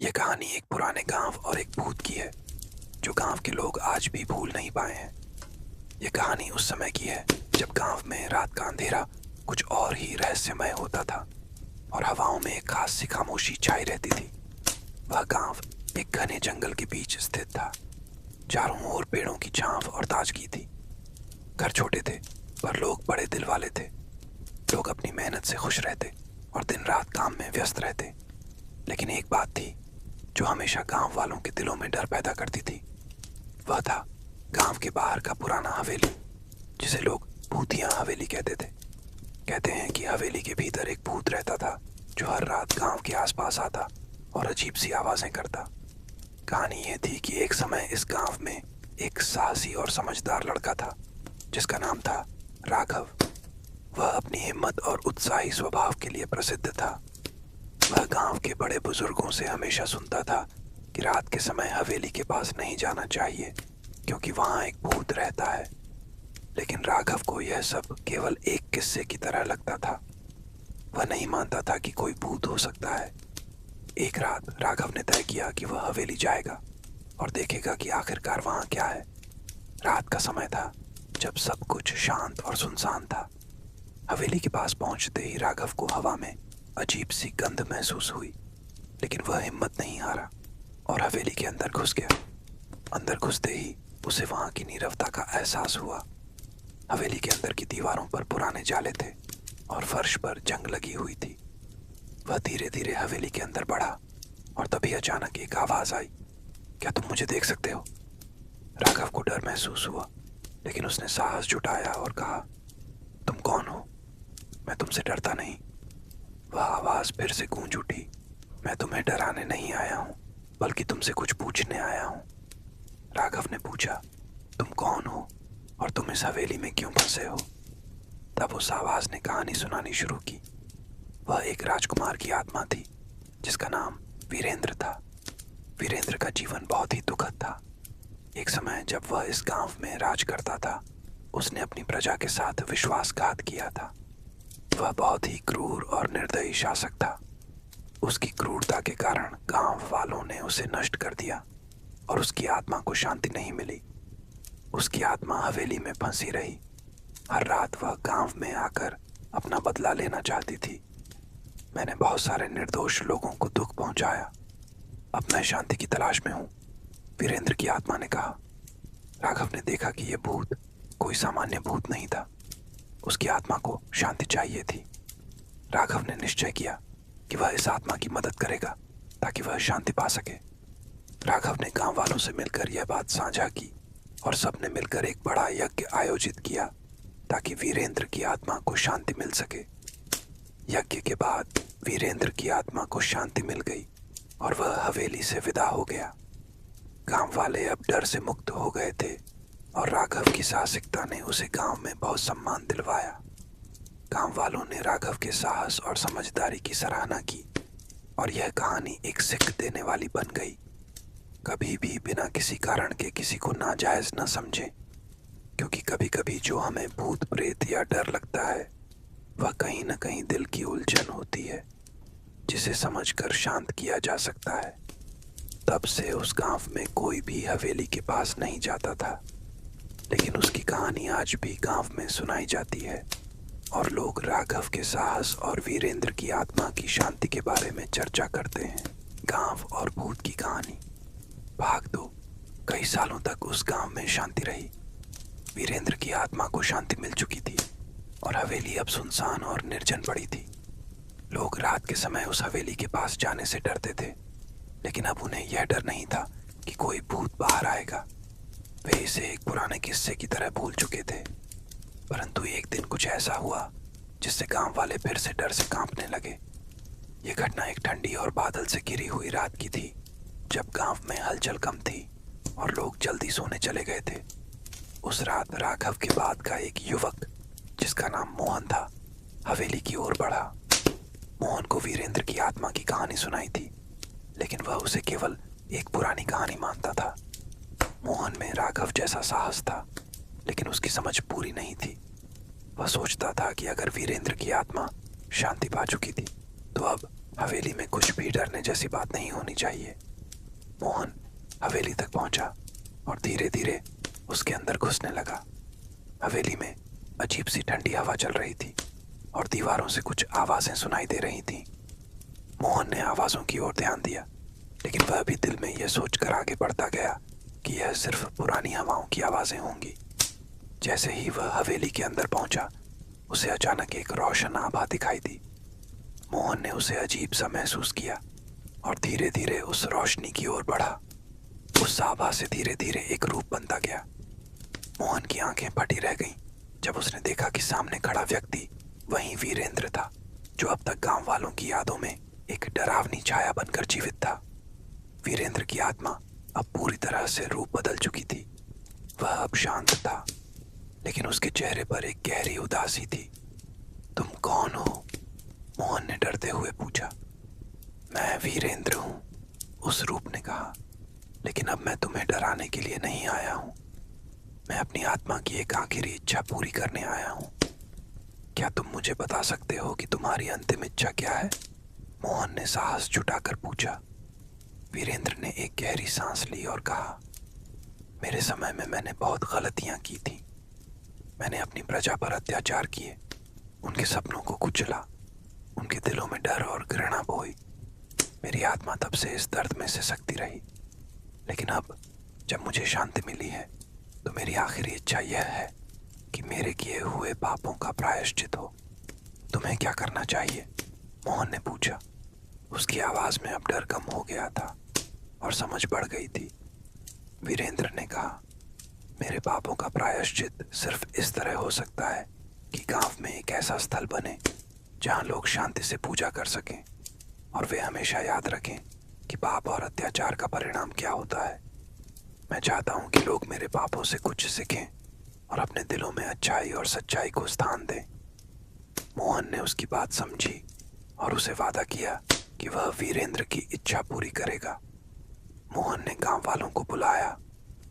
ये कहानी एक पुराने गांव और एक भूत की है जो गांव के लोग आज भी भूल नहीं पाए हैं। ये कहानी उस समय की है जब गांव में रात का अंधेरा कुछ और ही रहस्यमय होता था और हवाओं में एक खास सी खामोशी छाई रहती थी। वह गांव एक घने जंगल के बीच स्थित था। चारों ओर पेड़ों की छांव और ताजगी थी। घर छोटे थे पर लोग बड़े दिल वाले थे। लोग अपनी मेहनत से खुश रहते और दिन रात काम में व्यस्त रहते। लेकिन एक बात थी जो हमेशा गांव वालों के दिलों में डर पैदा करती थी। वह था गांव के बाहर का पुराना हवेली, जिसे लोग भूतिया हवेली कहते थे। कहते हैं कि हवेली के भीतर एक भूत रहता था जो हर रात गांव के आसपास आता और अजीब सी आवाजें करता। कहानी यह थी कि एक समय इस गांव में एक साहसी और समझदार लड़का था जिसका नाम था राघव। वह अपनी हिम्मत और उत्साही स्वभाव के लिए प्रसिद्ध था। वह गांव के बड़े बुजुर्गों से हमेशा सुनता था कि रात के समय हवेली के पास नहीं जाना चाहिए क्योंकि वहां एक भूत रहता है। लेकिन राघव को यह सब केवल एक किस्से की तरह लगता था। वह नहीं मानता था कि कोई भूत हो सकता है। एक रात राघव ने तय किया कि वह हवेली जाएगा और देखेगा कि आखिरकार वहां क्या है। रात का समय था जब सब कुछ शांत और सुनसान था। हवेली के पास पहुंचते ही राघव को हवा में अजीब सी गंध महसूस हुई, लेकिन वह हिम्मत नहीं हारा और हवेली के अंदर घुस गया। अंदर घुसते ही उसे वहां की नीरवता का एहसास हुआ। हवेली के अंदर की दीवारों पर पुराने जाले थे और फर्श पर जंग लगी हुई थी। वह धीरे धीरे हवेली के अंदर बढ़ा और तभी अचानक एक आवाज आई, क्या तुम मुझे देख सकते हो? राघव को डर महसूस हुआ, लेकिन उसने साहस जुटाया और कहा, तुम कौन हो? मैं तुमसे डरता नहीं। वह आवाज फिर से गूंज उठी, मैं तुम्हें डराने नहीं आया हूं बल्कि तुमसे कुछ पूछने आया हूं। राघव ने पूछा, तुम कौन हो और तुम इस हवेली में क्यों फंसे हो? तब उस आवाज ने कहानी सुनानी शुरू की। वह एक राजकुमार की आत्मा थी जिसका नाम वीरेंद्र था। वीरेंद्र का जीवन बहुत ही दुखद था। एक समय जब वह इस गांव में राज करता था, उसने अपनी प्रजा के साथ विश्वासघात किया था। वह बहुत ही क्रूर और निर्दयी शासक था। उसकी क्रूरता के कारण गांव वालों ने उसे नष्ट कर दिया और उसकी आत्मा को शांति नहीं मिली। उसकी आत्मा हवेली में फंसी रही। हर रात वह गांव में आकर अपना बदला लेना चाहती थी। मैंने बहुत सारे निर्दोष लोगों को दुख पहुंचाया। अब मैं शांति की तलाश में हूं, वीरेंद्र की आत्मा ने कहा। राघव ने देखा कि यह भूत कोई सामान्य भूत नहीं था। उसकी आत्मा को शांति चाहिए थी। राघव ने निश्चय किया कि वह इस आत्मा की मदद करेगा ताकि वह शांति पा सके। राघव ने गांव वालों से मिलकर यह बात साझा की और सबने मिलकर एक बड़ा यज्ञ आयोजित किया ताकि वीरेंद्र की आत्मा को शांति मिल सके। यज्ञ के बाद वीरेंद्र की आत्मा को शांति मिल गई और वह हवेली से विदा हो गया। गांव वाले अब डर से मुक्त हो गए थे और राघव की साहसिकता ने उसे गांव में बहुत सम्मान दिलवाया। गांव वालों ने राघव के साहस और समझदारी की सराहना की और यह कहानी एक सीख देने वाली बन गई। कभी भी बिना किसी कारण के किसी को नाजायज न समझें, क्योंकि कभी कभी जो हमें भूत प्रेत या डर लगता है वह कहीं न कहीं दिल की उलझन होती है जिसे समझकर शांत किया जा सकता है। तब से उस गांव में कोई भी हवेली के पास नहीं जाता था, लेकिन उसकी कहानी आज भी गांव में सुनाई जाती है और लोग राघव के साहस और वीरेंद्र की आत्मा की शांति के बारे में चर्चा करते हैं। गांव और भूत की कहानी भाग 2। कई सालों तक उस गांव में शांति रही। वीरेंद्र की आत्मा को शांति मिल चुकी थी और हवेली अब सुनसान और निर्जन पड़ी थी। लोग रात के समय उस हवेली के पास जाने से डरते थे, लेकिन अब उन्हें यह डर नहीं था कि कोई भूत बाहर आएगा। वे इसे एक पुराने किस्से की तरह भूल चुके थे। परंतु एक दिन कुछ ऐसा हुआ जिससे गांव वाले फिर से डर से कांपने लगे। ये घटना एक ठंडी और बादल से घिरी हुई रात की थी, जब गांव में हलचल कम थी और लोग जल्दी सोने चले गए थे। उस रात राघव के बाद का एक युवक जिसका नाम मोहन था हवेली की ओर बढ़ा। मोहन को वीरेंद्र की आत्मा की कहानी सुनाई थी, लेकिन वह उसे केवल एक पुरानी कहानी मानता था। मोहन में राघव जैसा साहस था, लेकिन उसकी समझ पूरी नहीं थी। वह सोचता था कि अगर वीरेंद्र की आत्मा शांति पा चुकी थी तो अब हवेली में कुछ भी डरने जैसी बात नहीं होनी चाहिए। मोहन हवेली तक पहुंचा और धीरे धीरे उसके अंदर घुसने लगा। हवेली में अजीब सी ठंडी हवा चल रही थी और दीवारों से कुछ आवाजें सुनाई दे रही थीं। मोहन ने आवाजों की ओर ध्यान दिया, लेकिन वह भी दिल में यह सोचकर आगे बढ़ता गया कि यह सिर्फ पुरानी हवाओं की आवाजें होंगी। जैसे ही वह हवेली के अंदर पहुंचा, उसे अचानक एक रोशन आभा दिखाई दी। मोहन ने उसे अजीब सा महसूस किया और धीरे धीरे उस रोशनी की ओर बढ़ा। उस आभा से धीरे धीरे एक रूप बनता गया। मोहन की आंखें फटी रह गईं जब उसने देखा कि सामने खड़ा व्यक्ति वही वीरेंद्र था, जो अब तक गांव वालों की यादों में एक डरावनी छाया बनकर जीवित था। वीरेंद्र की आत्मा अब पूरी तरह से रूप बदल चुकी थी। वह अब शांत था, लेकिन उसके चेहरे पर एक गहरी उदासी थी। तुम कौन हो? मोहन ने डरते हुए पूछा। मैं वीरेंद्र हूं, उस रूप ने कहा, लेकिन अब मैं तुम्हें डराने के लिए नहीं आया हूं। मैं अपनी आत्मा की एक आखिरी इच्छा पूरी करने आया हूं। क्या तुम मुझे बता सकते हो कि तुम्हारी अंतिम इच्छा क्या है? मोहन ने साहस जुटाकर पूछा। वीरेंद्र ने एक गहरी सांस ली और कहा, मेरे समय में मैंने बहुत गलतियां की थी। मैंने अपनी प्रजा पर अत्याचार किए, उनके सपनों को कुचला, उनके दिलों में डर और घृणा बोई। मेरी आत्मा तब से इस दर्द में सिसकती रही, लेकिन अब जब मुझे शांति मिली है तो मेरी आखिरी इच्छा यह है कि मेरे किए हुए पापों का प्रायश्चित हो। तुम्हें क्या करना चाहिए? मोहन ने पूछा। उसकी आवाज में अब डर कम हो गया था और समझ बढ़ गई थी। वीरेंद्र ने कहा, मेरे पापों का प्रायश्चित सिर्फ इस तरह हो सकता है कि गांव में एक ऐसा स्थल बने जहां लोग शांति से पूजा कर सकें और वे हमेशा याद रखें कि पाप और अत्याचार का परिणाम क्या होता है। मैं चाहता हूं कि लोग मेरे पापों से कुछ सीखें और अपने दिलों में अच्छाई और सच्चाई को स्थान दें। मोहन ने उसकी बात समझी और उसे वादा किया कि वह वीरेंद्र की इच्छा पूरी करेगा। मोहन ने गांव वालों को बुलाया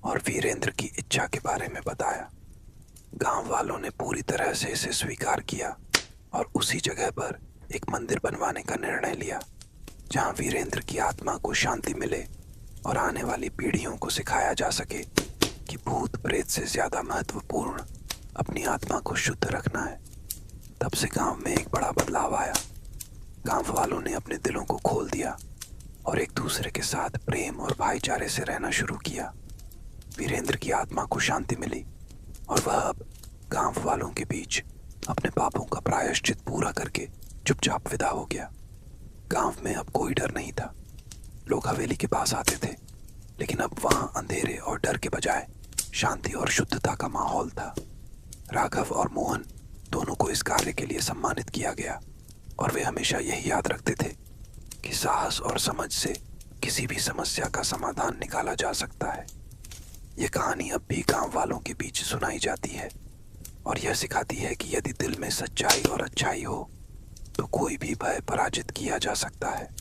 और वीरेंद्र की इच्छा के बारे में बताया। गांव वालों ने पूरी तरह से इसे स्वीकार किया और उसी जगह पर एक मंदिर बनवाने का निर्णय लिया, जहां वीरेंद्र की आत्मा को शांति मिले और आने वाली पीढ़ियों को सिखाया जा सके कि भूत प्रेत से ज्यादा महत्वपूर्ण अपनी आत्मा को शुद्ध रखना है। तब से गांव में एक बड़ा बदलाव आया। गांव वालों ने अपने दिलों को खोल दिया और एक दूसरे के साथ प्रेम और भाईचारे से रहना शुरू किया। वीरेंद्र की आत्मा को शांति मिली और वह अब गांव वालों के बीच अपने पापों का प्रायश्चित पूरा करके चुपचाप विदा हो गया। गांव में अब कोई डर नहीं था। लोग हवेली के पास आते थे, लेकिन अब वहां अंधेरे और डर के बजाय शांति और शुद्धता का माहौल था। राघव और मोहन दोनों को इस कार्य के लिए सम्मानित किया गया और वे हमेशा यही याद रखते थे कि साहस और समझ से किसी भी समस्या का समाधान निकाला जा सकता है। ये कहानी अब भी गांव वालों के बीच सुनाई जाती है और यह सिखाती है कि यदि दिल में सच्चाई और अच्छाई हो तो कोई भी भय पराजित किया जा सकता है।